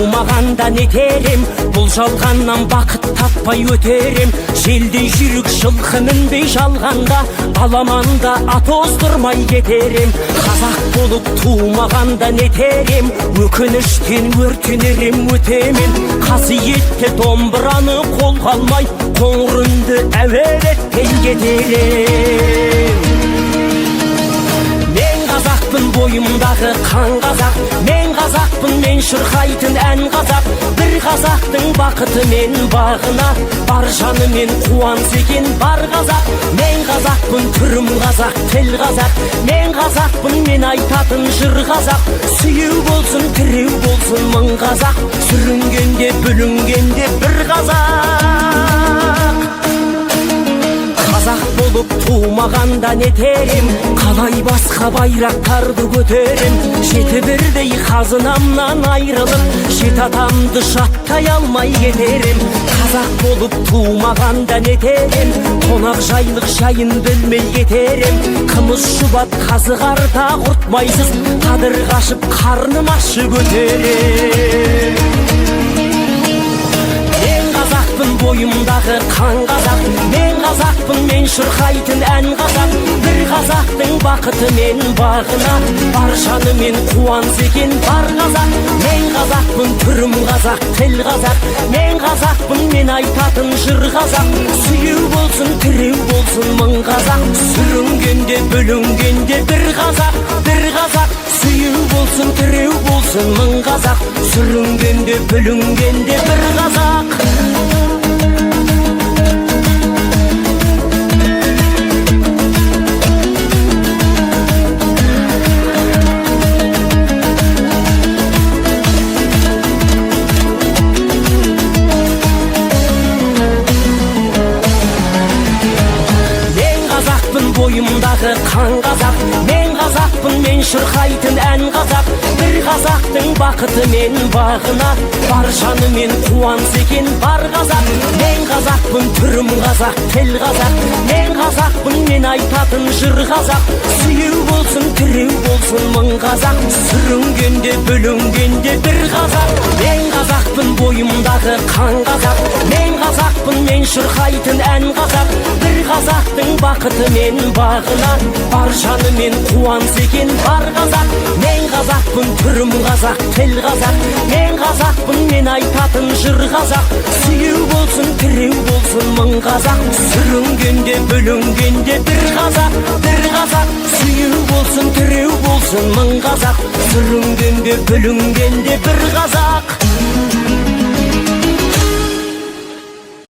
тумағанда нетерем, бұл жалғаннан бақыт таппай өтерем. Желдей жүрік жылқы мінбей жалғанда, аламанда ат оздырмай кетерем. Қазақ болып тумағанда нетерем, өкініштен өртенерем өтемен. Қасиетті домбыраны қолға алмай, қоңыр үнді әуелетпен кетерем. Қазақпын бойымдағы қан қазақ, мен қазақпын, мен шырқайтын ән қазақ. Бір қазақтың бақыты мен бағына, бар жанымен қуанса екен бар қазақ. Мен қазақпын, түрім қазақ, тіл қазақ. Мен қазақпын, мен айтатын жыр қазақ. Сүйеу болсын, тіреу болсын мың қазақ, сүрінгенде бүлінгенде бір қазақ. Қазақ болып тумағанда нетерем, қалай басқа байрақтарды көтерем. Жеті бірдей қазынамнан айрылып, жет атамды жаттай алмай кетерем. Қазақ болып тумағанда нетерем, қонақ жайлық жайын білмей кетерем. Қымыз шұбат қазы қарта құртмайсыз, қадыр қашып қарным ашы көтерем. Бойымдағы қан қазақ, мен қазақпын, мен шырқайтын ән қазақ. Бір қазақтың бақыты мен бағына, бар жанымен қуанса екен бар қазақ. Мен қазақпын, түрім қазақ, тіл қазақ. Мен қазақпын, мен айтатын жыр қазақ. Сүйеу болсын, тіреу болсын мың қазақ, сүрінгенде бүлінгенде бір қазақ. Бір қазақ, сүйеу болсын, тіреу болсын мың қазақ, сүрінгенде бүлінгенде бір қазақ. Бойымдағы қан қазақ, мен қазақпын, мен шырқайтын ән қазақ. Бір қазақтың бақыты мен бағына, бар жанымен қуанса екен бар қазақ. Мен қазақпын, түрім қазақ, тіл қазақ. Мен қазақпын, мен айтатын жыр қазақ. Сүйеу болсын, тіреу болсын мың қазақ, сүрінгенде бүлінгенде бір қазақ. Мен қазақпын, бойымдағы қан қазақ, мен қазақпын, мен шырқайтын ән қазақ. Бір қазақтың бақыты мен бағына, бар жанымен қуанса екен бар қазақ. Мен қазақпын, түрім қазақ, тіл қазақ. Мен қазақпын, мен айтатын жыр қазақ. Сүйеу болсын, тіреу болсын мың қазақ, сүрінгенде бүлінгенде бір қазақ. Бір қазақ, сүйеу болсын, тіреу болсын мың қазақ, сүрінгенде бүлінгенде бір қазақ.